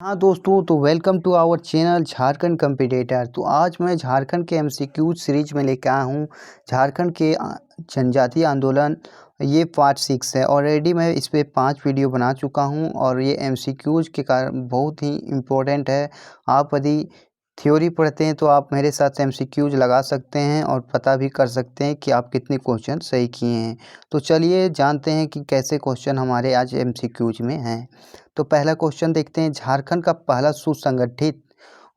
हाँ दोस्तों, तो welcome to our channel Jharkhand competitor. तो आज मैं झारखंड के एमसीक्यू सीरीज में लेके आया हूँ झारखंड के जनजातीय आंदोलन। ये पार्ट 6 है। ऑलरेडी मैं इस पे 5 वीडियो बना चुका हूँ और ये एमसीक्यूज के कारण बहुत ही इम्पोर्टेंट है। आप यदि थ्योरी पढ़ते हैं तो आप मेरे साथ एमसीक्यूज लगा सकते हैं और पता भी कर सकते हैं कि आप कितने क्वेश्चन सही किए हैं। तो चलिए जानते हैं कि कैसे क्वेश्चन हमारे आज एमसीक्यूज में हैं। तो पहला क्वेश्चन देखते हैं। झारखंड का पहला सुसंगठित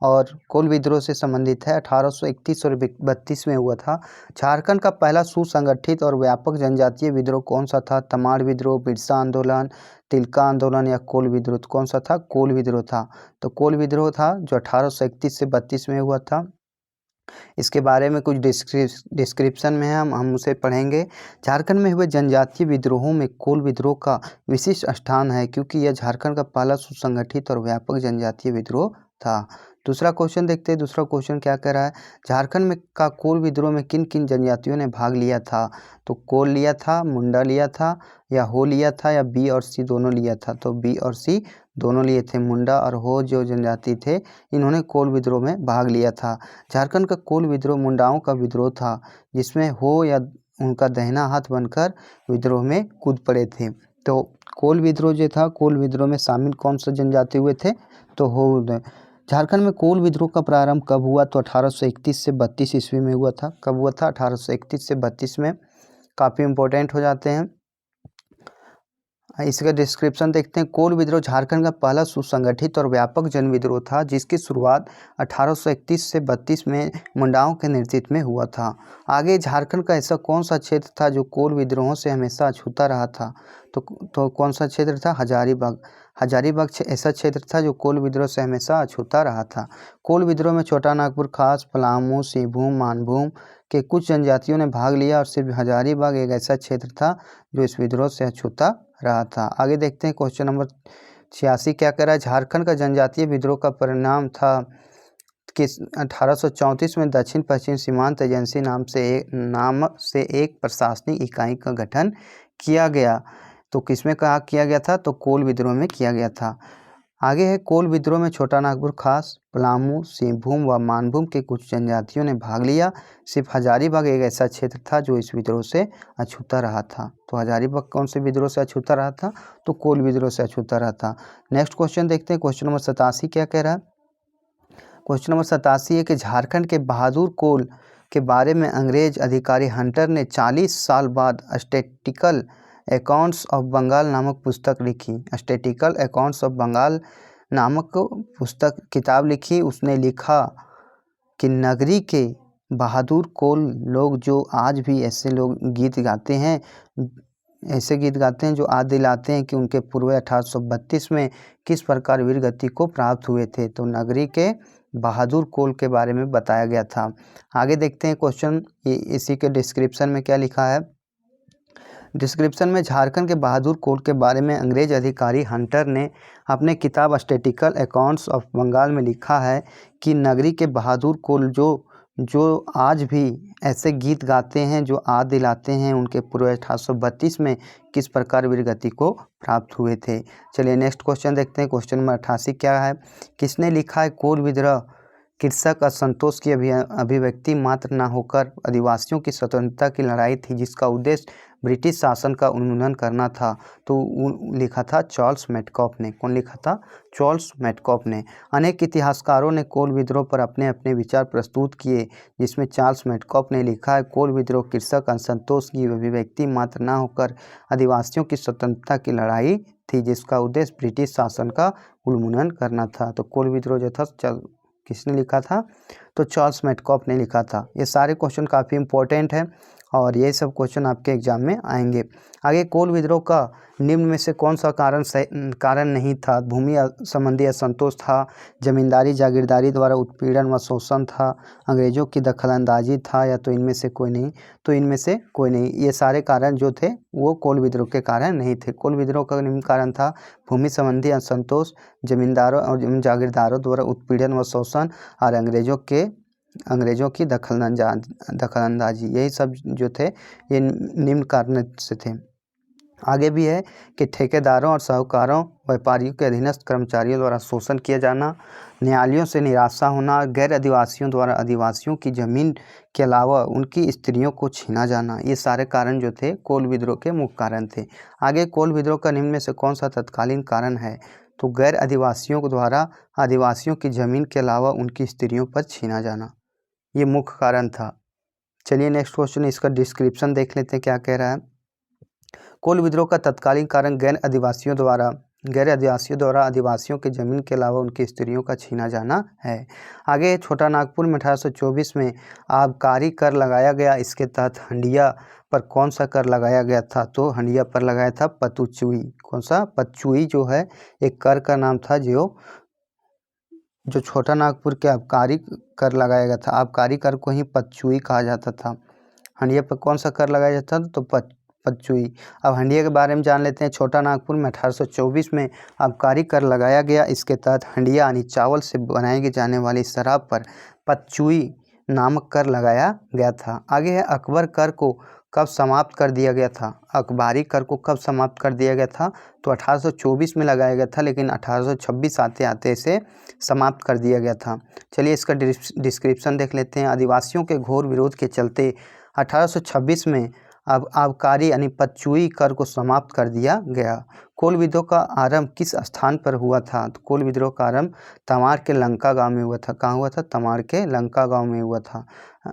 और कोल विद्रोह से संबंधित है। 1831 और 32 में हुआ था। झारखंड का पहला सुसंगठित और व्यापक जनजातीय विद्रोह कौन सा था? तमाड़ विद्रोह, बिरसा आंदोलन, तिलका आंदोलन या कोल विद्रोह? कौन सा था? कोल विद्रोह था। तो कोल विद्रोह था जो 1831 से 32 में हुआ था। इसके बारे में कुछ डिस्क्रिप्शन में है, हम उसे पढ़ेंगे। झारखंड में हुए जनजातीय विद्रोहों में कोल विद्रोह का विशिष्ट स्थान है क्योंकि यह झारखंड का पहला सुसंगठित और व्यापक जनजातीय विद्रोह था। दूसरा क्वेश्चन देखते हैं। दूसरा क्वेश्चन क्या कह रहा है? झारखंड में का कोल विद्रोह में किन किन जनजातियों ने भाग लिया था? तो कोल लिया था, मुंडा लिया था या हो लिया था या बी और सी दोनों लिया था? तो बी और सी दोनों लिए थे। मुंडा और हो जो जनजाति थे इन्होंने कोल विद्रोह में भाग लिया था। झारखंड का कोल विद्रोह मुंडाओं का विद्रोह था जिसमें हो या उनका दाहिना हाथ बनकर विद्रोह में कूद पड़े थे। तो कोल विद्रोह जो था, कोल विद्रोह में शामिल कौन सा जनजाति हुए थे? तो हो। झारखंड में कोल विद्रोह का प्रारंभ कब हुआ? तो 1831 से 32 ईस्वी में हुआ था। कब हुआ था? 1831 से 32 में। काफ़ी इम्पोर्टेंट हो जाते हैं। इसका डिस्क्रिप्शन देखते हैं। कोल विद्रोह झारखंड का पहला सुसंगठित और व्यापक जन विद्रोह था जिसकी शुरुआत 1831 से 32 में मुंडाओं के नेतृत्व में हुआ था। आगे, झारखंड का ऐसा कौन सा क्षेत्र था जो कोल विद्रोहों से हमेशा अछूता रहा था? तो कौन सा क्षेत्र था? हजारीबाग। हजारीबाग ऐसा क्षेत्र था जो कोल विद्रोह से हमेशा अछूता रहा था। कोल विद्रोह में छोटा नागपुर, खास, पलामू, सिंहभूम, मानभूम के कुछ जनजातियों ने भाग लिया और सिर्फ हजारीबाग एक ऐसा क्षेत्र था जो इस विद्रोह से अछूता रहा था। आगे देखते हैं। क्वेश्चन नंबर 86 क्या कह रहा है? झारखंड का जनजातीय विद्रोह का परिणाम था कि 1834 में दक्षिण पश्चिम सीमांत एजेंसी नाम से एक प्रशासनिक इकाई का गठन किया गया। तो किसमें कहा किया गया था? तो कोल विद्रोह में किया गया था। आगे है, कोल विद्रोह में छोटा नागपुर, खास, पलामू, सिंहभूम व मानभूम के कुछ जनजातियों ने भाग लिया। सिर्फ हजारीबाग एक ऐसा क्षेत्र था जो इस विद्रोह से अछूता रहा था। तो हजारीबाग कौन से विद्रोह से अछूता रहा था? तो कोल विद्रोह से अछूता रहा था। नेक्स्ट क्वेश्चन देखते हैं। क्वेश्चन नंबर 87 क्या कह रहा है? क्वेश्चन नंबर 87 है कि झारखंड के बहादुर कोल के बारे में अंग्रेज अधिकारी हंटर ने 40 साल बाद स्टैटिस्टिकल अकाउंट्स ऑफ बंगाल नामक पुस्तक लिखी। स्टैटिस्टिकल अकाउंट्स ऑफ बंगाल नामक किताब लिखी। उसने लिखा कि नगरी के बहादुर कोल लोग जो आज भी ऐसे लोग गीत गाते हैं, ऐसे गीत गाते हैं जो याद दिलाते हैं कि उनके पूर्वज 1832 में किस प्रकार वीर गति को प्राप्त हुए थे। तो नगरी के बहादुर कोल के बारे में बताया गया था। आगे देखते हैं क्वेश्चन, इसी के डिस्क्रिप्शन में क्या लिखा है। डिस्क्रिप्शन में झारखंड के बहादुर कोल के बारे में अंग्रेज अधिकारी हंटर ने अपने किताब स्टैटिस्टिकल अकाउंट्स ऑफ बंगाल में लिखा है कि नगरी के बहादुर कोल जो आज भी ऐसे गीत गाते हैं जो याद दिलाते हैं उनके पूर्वज 1832 में किस प्रकार वीरगति को प्राप्त हुए थे। चलिए नेक्स्ट क्वेश्चन देखते हैं। क्वेश्चन नंबर 88 क्या है? किसने लिखा है कोल विद्रोह कृषक असंतोष की अभिव्यक्ति मात्र न होकर आदिवासियों की स्वतंत्रता की लड़ाई थी जिसका उद्देश्य ब्रिटिश शासन का उन्मूलन करना था? तो लिखा था चार्ल्स मेटकॉफ ने। कौन लिखा था? चार्ल्स मेटकॉफ ने। अनेक इतिहासकारों ने कोल विद्रोह पर अपने अपने विचार प्रस्तुत किए जिसमें चार्ल्स मेटकॉफ ने लिखा है कोल विद्रोह कृषक असंतोष की अभिव्यक्ति मात्र न होकर आदिवासियों की स्वतंत्रता की लड़ाई थी जिसका उद्देश्य ब्रिटिश शासन का उन्मूलन करना था। तो कोल विद्रोह जो था किसने लिखा था? तो चार्ल्स मेटकॉफ ने लिखा था। ये सारे क्वेश्चन काफ़ी इंपॉर्टेंट हैं और ये सब क्वेश्चन आपके एग्जाम में आएंगे। आगे, कोल विद्रोह का निम्न में से कौन सा कारण नहीं था? भूमि संबंधी असंतोष था, जमींदारी जागीरदारी द्वारा उत्पीड़न व शोषण था, अंग्रेजों की दखलंदाजी था या तो इनमें से कोई नहीं? तो इनमें से कोई नहीं। ये सारे कारण जो थे वो कोल विद्रोह के कारण नहीं थे। कोल विद्रोह का निम्न कारण था भूमि संबंधी असंतोष, जमींदारों और जागीरदारों द्वारा उत्पीड़न व शोषण और अंग्रेजों की दखलंदाजी। यही सब जो थे ये निम्न कारण से थे। आगे भी है कि ठेकेदारों और साहूकारों व्यापारियों के अधीनस्थ कर्मचारियों द्वारा शोषण किया जाना, न्यायालयों से निराशा होना, गैर आदिवासियों द्वारा आदिवासियों की ज़मीन के अलावा उनकी स्त्रियों को छीना जाना, ये सारे कारण जो थे कोल विद्रोह के मुख्य कारण थे। आगे कोल विद्रोह का निम्न में से कौन सा तत्कालीन कारण है? तो गैर आदिवासियों के द्वारा आदिवासियों की ज़मीन के अलावा उनकी स्त्रियों पर छीना जाना, ये मुख्य कारण था। चलिए नेक्स्ट क्वेश्चन, इसका डिस्क्रिप्शन देख लेते हैं क्या कह रहा है। कोल विद्रोह का तत्कालीन कारण गैर आदिवासियों द्वारा आदिवासियों की जमीन के अलावा उनकी स्त्रियों का छीना जाना है। आगे छोटा नागपुर में 1824 में आबकारी कर लगाया गया। इसके तहत हंडिया पर कौन सा कर लगाया गया था? तो हंडिया पर लगाया था पतुचुई। कौन सा? पतचुई जो है एक कर का नाम था जो छोटा नागपुर के आबकारी कर लगाया गया था। आबकारी कर को ही पतचुई कहा जाता था। हंडिया पर कौन सा कर लगाया जाता था? तो पतचुई। अब हंडिया के बारे में जान लेते हैं। छोटा नागपुर में 1824 में आबकारी कर लगाया गया। इसके तहत हंडिया यानी चावल से बनाई जाने वाली शराब पर पतचुई नामक कर लगाया गया था। आगे है अकबर कर को कब समाप्त कर दिया गया था? अकबारी कर को कब समाप्त कर दिया गया था? तो 1824 में लगाया गया था, लेकिन 1826 आते आते इसे समाप्त कर दिया गया था। चलिए इसका डिस्क्रिप्शन देख लेते हैं। आदिवासियों के घोर विरोध के चलते 1826 में अब आबकारी यानी पतचुई कर को समाप्त कर दिया गया। कोल विद्रोह का आरंभ किस स्थान पर हुआ था? तो कोल विद्रोह का आरंभ तमाड़ के लंका गांव में हुआ था। कहाँ हुआ था? तमाड़ के लंका गांव में हुआ था।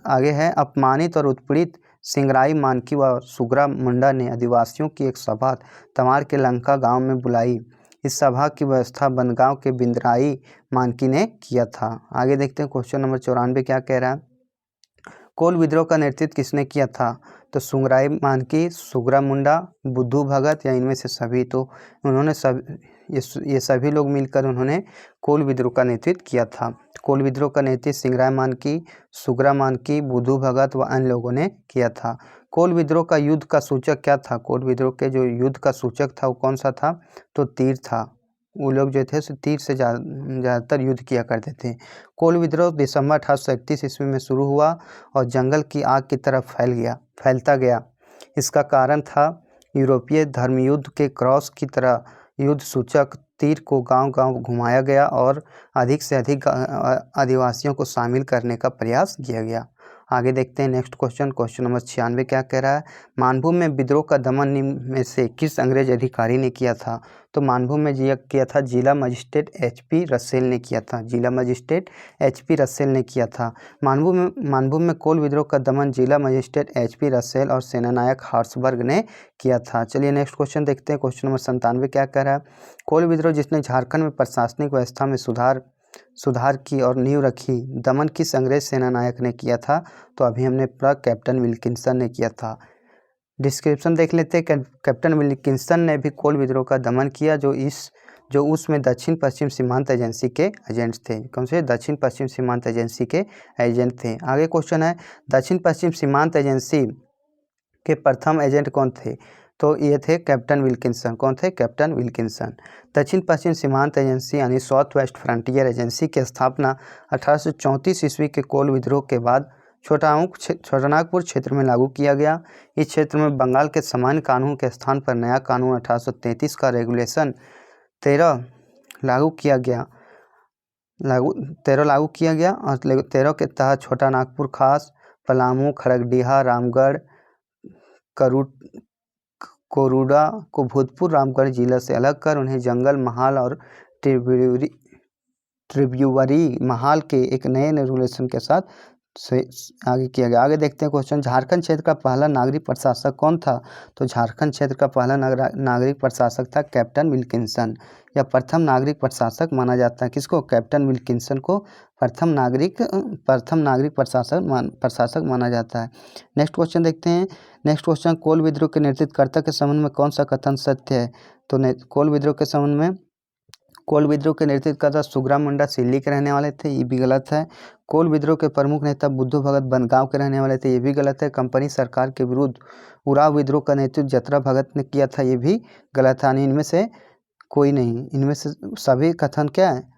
आगे है अपमानित और उत्पीड़ित सिंगराई मानकी व सुगरा मुंडा ने आदिवासियों की एक सभा तमाड़ के लंका गांव में बुलाई। इस सभा की व्यवस्था बनगांव के बिंदराई मानकी ने किया था। आगे देखते हैं क्वेश्चन नंबर 94 क्या कह रहा है। कोल विद्रोह का नेतृत्व किसने किया था? तो सुंगराई मानकी, सुगरा मुंडा, बुद्धू भगत या इनमें से सभी। तो उन्होंने ये सभी लोग मिलकर उन्होंने कोल विद्रोह का नेतृत्व किया था। कोल विद्रोह का नेतृत्व सिंगराई मानकी, सुगरा मानकी, बुद्धू भगत व अन्य लोगों ने किया था। कोल विद्रोह का युद्ध का सूचक क्या था? कोल विद्रोह के जो युद्ध का सूचक था वो कौन सा था? तो तीर था। वो लोग जो थे तीर से ज़्यादातर युद्ध किया करते थे। कोल विद्रोह दिसंबर 1831 ईस्वी में शुरू हुआ और जंगल की आग की तरफ फैलता गया। इसका कारण था यूरोपीय धर्मयुद्ध के क्रॉस की तरह युद्ध सूचक तीर को गांव-गांव घुमाया गया और अधिक से अधिक आदिवासियों को शामिल करने का प्रयास किया गया। आगे देखते हैं नेक्स्ट क्वेश्चन नंबर 96 क्या कह रहा है। मानभूम में विद्रोह का दमन निम्न में से किस अंग्रेज अधिकारी ने किया था? तो मानभूम में किया था जिला मजिस्ट्रेट HP रसेल ने किया था। जिला मजिस्ट्रेट HP रसेल ने किया था। मानभूम में कोल विद्रोह का दमन जिला मजिस्ट्रेट HP रसेल और सेनानायक हार्सबर्ग ने किया था। चलिए नेक्स्ट क्वेश्चन देखते हैं। क्वेश्चन नंबर 97 क्या कह रहा है। कोल विद्रोह जिसने झारखंड में प्रशासनिक व्यवस्था में सुधार की और नींव रखी, दमन किस अंग्रेज सेनानायक ने किया था? तो अभी हमने पढ़ा कैप्टन विल्किंसन ने किया था। डिस्क्रिप्शन देख लेते हैं। कैप्टन विल्किंसन ने भी कोल विद्रोह का दमन किया जो उसमें दक्षिण पश्चिम सीमांत एजेंसी के एजेंट थे। कौन से? दक्षिण पश्चिम सीमांत एजेंसी के एजेंट थे। आगे क्वेश्चन है दक्षिण पश्चिम सीमांत एजेंसी के प्रथम एजेंट कौन थे? तो ये थे कैप्टन विल्किंसन। कौन थे? Captain Wilkinson. दक्षिण पश्चिम सीमांत एजेंसी यानी साउथ वेस्ट फ्रंटियर एजेंसी की स्थापना 1834 ईस्वी के कोल विद्रोह के बाद छोटा नागपुर क्षेत्र में लागू किया गया। इस क्षेत्र में बंगाल के सामान्य कानून के स्थान पर नया कानून 1833 का रेगुलेशन 13 लागू किया गया और 13 के तहत छोटा नागपुर, खास, पलामू, खड़गडीहा, रामगढ़, कोरूडा को भूतपूर्व रामगढ़ जिला से अलग कर उन्हें जंगल महाल और त्रिपुरी महाल के एक नए रेगुलेशन के साथ आगे किया गया। आगे देखते हैं क्वेश्चन। झारखंड क्षेत्र का पहला नागरिक प्रशासक कौन था? तो झारखंड क्षेत्र का पहला नागरिक प्रशासक था कैप्टन विल्किंसन। या प्रथम नागरिक प्रशासक माना जाता है। किसको? कैप्टन विल्किंसन को प्रथम नागरिक प्रशासक माना जाता है। नेक्स्ट क्वेश्चन देखते हैं। नेक्स्ट क्वेश्चन, कोल विद्रोह के नेतृत्वकर्ता के संबंध में कौन सा कथन सत्य है? तो कोल विद्रोह के संबंध में कोल विद्रोह के नेतृत्वकर्ता सुगरा मुंडा सिल्ली के रहने वाले थे, ये भी गलत है। कोल विद्रोह के प्रमुख नेता बुद्धू भगत बनगांव के रहने वाले थे, ये भी गलत है। कंपनी सरकार के विरुद्ध उराव विद्रोह का नेतृत्व जतरा भगत ने किया था, ये भी गलत है। इनमें से कोई नहीं, इनमें से सभी कथन क्या है,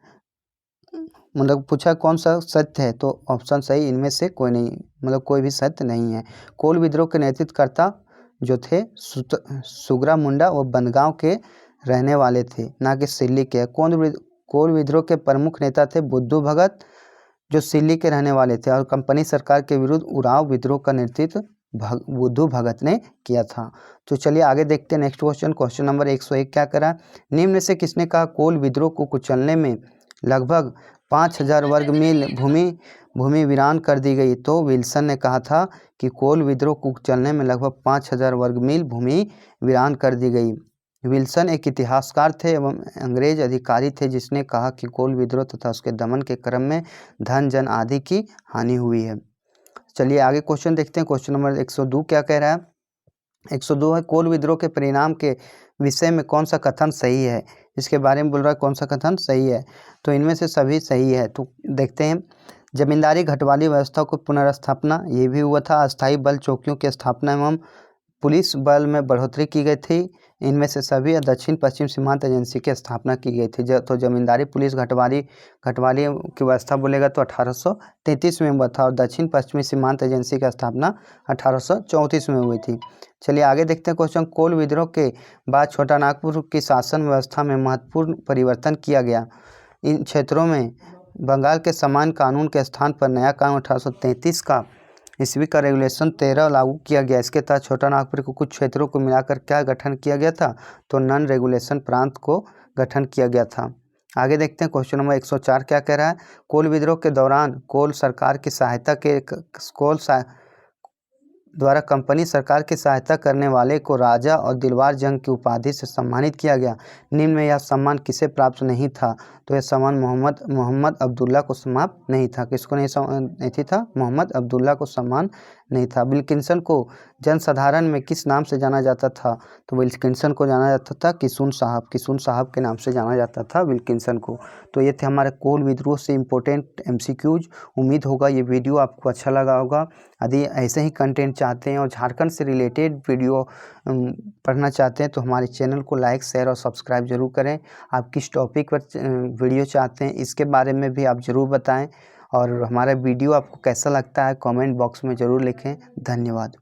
मतलब पूछा कौन सा सत्य है, तो ऑप्शन सही इनमें से कोई नहीं, मतलब कोई भी सत्य नहीं है। कोल विद्रोह के नेतृत्वकर्ता जो थे सुगरा मुंडा वो बंदगांव के रहने वाले थे, ना कि सिल्ली के। कोल विद्रोह के प्रमुख नेता थे बुद्धू भगत, जो सिल्ली के रहने वाले थे, और कंपनी सरकार के विरुद्ध उरांव विद्रोह का नेतृत्व बुद्धू भगत ने किया था। तो चलिए आगे देखते हैं नेक्स्ट क्वेश्चन नंबर 101 क्या करा। निम्न में से किसने कहा कोल विद्रोह को कुचलने में लगभग 5000 वर्ग मील भूमि वीरान कर दी गई? तो विल्सन ने कहा था कि कोल विद्रोह को कुचलने में लगभग 5000 वर्ग मील भूमि वीरान कर दी गई। विल्सन एक इतिहासकार थे एवं अंग्रेज अधिकारी थे जिसने कहा कि कोल विद्रोह तथा उसके दमन के क्रम में धन जन आदि की हानि हुई है। चलिए आगे क्वेश्चन देखते हैं। क्वेश्चन नंबर 102 क्या कह रहा है। 102 है कोल विद्रोह के परिणाम के विषय में कौन सा कथन सही है? इसके बारे में बोल रहा है कौन सा कथन सही है। तो इनमें से सभी सही है। तो देखते हैं। जमींदारी घटवाली व्यवस्था को पुनर्स्थापना, ये भी हुआ था। अस्थायी बल चौकियों की स्थापना एवं पुलिस बल में बढ़ोतरी की गई थी। इनमें से सभी दक्षिण पश्चिम सीमांत एजेंसी की स्थापना की गई थी। तो जमींदारी पुलिस घटवाली की व्यवस्था बोलेगा तो 1833 में हुआ था, और दक्षिण पश्चिमी सीमांत एजेंसी की स्थापना 1834 में हुई थी। चलिए आगे देखते हैं क्वेश्चन। कोल विद्रोह के बाद छोटा नागपुर की शासन व्यवस्था में महत्वपूर्ण परिवर्तन किया गया। इन क्षेत्रों में बंगाल के समान कानून के स्थान पर नया कानून 1833 का ईस्वी का रेगुलेशन 13 लागू किया गया। इसके तहत छोटा नागपुर को कुछ क्षेत्रों को मिलाकर क्या गठन किया गया था? तो नॉन रेगुलेशन प्रांत को गठन किया गया था। आगे देखते हैं क्वेश्चन नंबर 104 क्या कह रहा है। कोल विद्रोह के दौरान कोल सरकार की सहायता के द्वारा कंपनी सरकार की सहायता करने वाले को राजा और दिलवार जंग की उपाधि से सम्मानित किया गया। निम्न में यह सम्मान किसे प्राप्त नहीं था? तो यह सम्मान मोहम्मद अब्दुल्ला को समाप्त नहीं था। किसको नहीं था? मोहम्मद अब्दुल्ला को सम्मान नहीं था। विल्किंसन को जनसाधारण में किस नाम से जाना जाता था? तो विल्किंसन को जाना जाता था किसुन साहब के नाम से जाना जाता था विल्किंसन को। तो ये थे हमारे कोल विद्रोह से इम्पोर्टेंट MCQs। उम्मीद होगा ये वीडियो आपको अच्छा लगा होगा। यदि ऐसे ही कंटेंट चाहते हैं और झारखंड से रिलेटेड वीडियो पढ़ना चाहते हैं तो हमारे चैनल को लाइक शेयर और सब्सक्राइब जरूर करें। आप किस टॉपिक पर वीडियो चाहते हैं इसके बारे में भी आप ज़रूर बताएं, और हमारा वीडियो आपको कैसा लगता है कमेंट बॉक्स में ज़रूर लिखें। धन्यवाद।